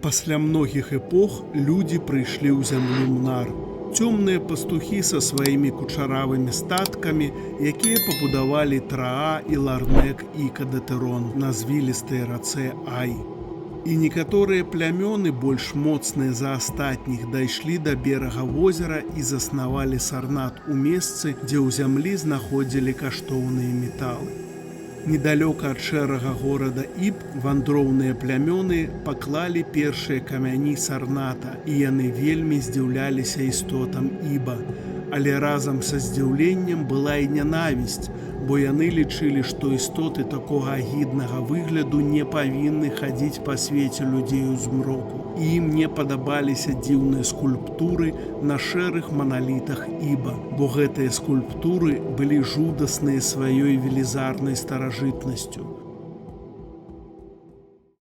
Пасля многіх эпох людзі прыйшлі ў зямлю Мнар. Цёмныя пастухі са сваімі кучаравымі статкамі, якія пабудавалі Траа і Ларнек і Кадатерон на звілістай рацэ Ай. І некаторыя плямёны, больш моцныя за астатніх, дайшлі да берага возера і заснавалі Сарнат у месцы, дзе ў зямлі знаходзілі каштоўныя металы. Недалёка ад шэрага горада Іб вандроўныя плямёны паклалі першыя камяні Сарната, і яны вельмі здзіўляліся істотам Іба. Але разам са здзіўленнем была і нянавісць, бо яны лічылі, што істоты такога агіднага выгляду не павінны хадзіць па свеце людзей у змроку. І ім не падабаліся дзіўныя скульптуры на шэрых маналітах Іба, бо гэтыя скульптуры былі жудасныя сваёй велізарнай старажытнасцю.